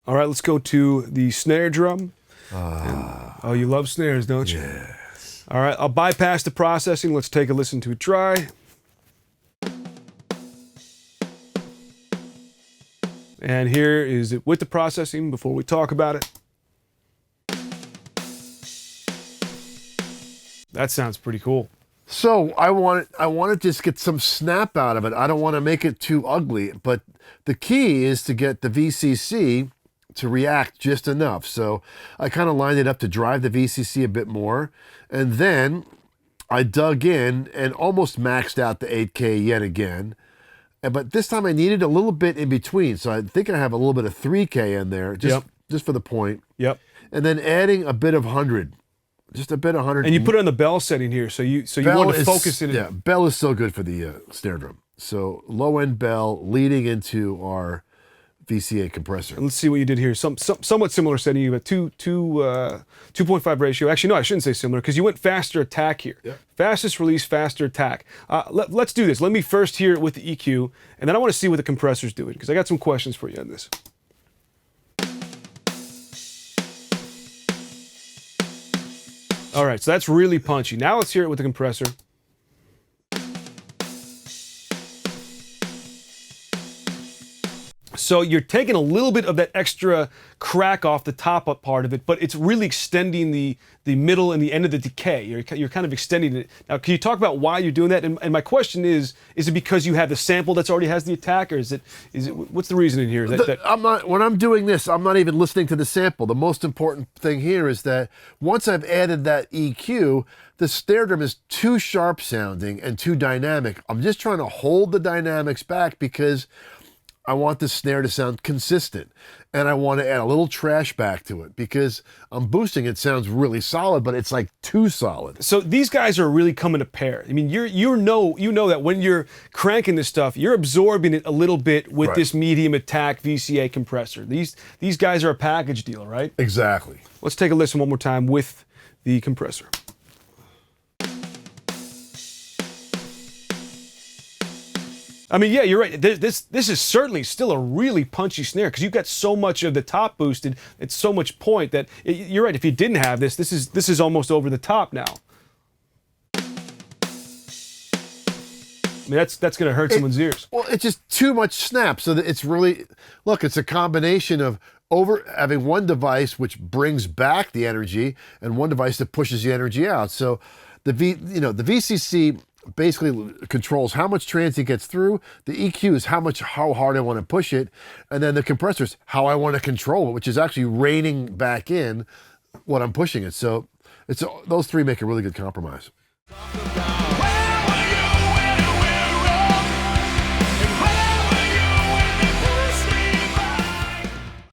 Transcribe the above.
All right, let's go to the snare drum. Oh, you love snares, don't you? Yes. All right, I'll bypass the processing. Let's take a listen to it try. And here is it with the processing before we talk about it. That sounds pretty cool. So I want to just get some snap out of it. I don't want to make it too ugly, but the key is to get the VCC to react just enough. So I kind of lined it up to drive the VCC a bit more, and then I dug in and almost maxed out the 8K yet again. But this time I needed a little bit in between, so I think I have a little bit of 3K in there, just for the point. Yep. And then adding a bit of 100. Just a bit of 100. And you put it on the bell setting here, so you want to focus it. Yeah, bell is so good for the snare drum. So low end bell leading into our VCA compressor. And let's see what you did here. Somewhat similar setting. You have a 2.5 ratio. Actually, no, I shouldn't say similar because you went faster attack here. Yep. Fastest release, faster attack. Let's do this. Let me first hear it with the EQ, and then I want to see what the compressor's doing because I got some questions for you on this. All right, so that's really punchy. Now let's hear it with the compressor. So you're taking a little bit of that extra crack off the top up part of it, but it's really extending the middle and the end of the decay. You're kind of extending it. Now, can you talk about why you're doing that? And my question is it because you have the sample that's already has the attack, or is it what's the reasoning here? When I'm doing this, I'm not even listening to the sample. The most important thing here is that once I've added that EQ, the snare drum is too sharp sounding and too dynamic. I'm just trying to hold the dynamics back because I want the snare to sound consistent, and I want to add a little trash back to it because I'm boosting. It sounds really solid, but it's like too solid. So these guys are really coming to pair. I mean, you know that when you're cranking this stuff, you're absorbing it a little bit with this medium attack VCA compressor. These guys are a package deal, right? Exactly. Let's take a listen one more time with the compressor. I mean, yeah, you're right. This is certainly still a really punchy snare because you've got so much of the top boosted. It's so much point that you're right. If you didn't have this is almost over the top now. I mean, that's going to hurt someone's ears. Well, it's just too much snap. So that it's really, look, it's a combination of having one device which brings back the energy and one device that pushes the energy out. So the VCC basically controls how much transient gets through. The EQ is how hard I want to push it, and then the compressor is how I want to control it, which is actually reining back in what I'm pushing it. So those three make a really good compromise.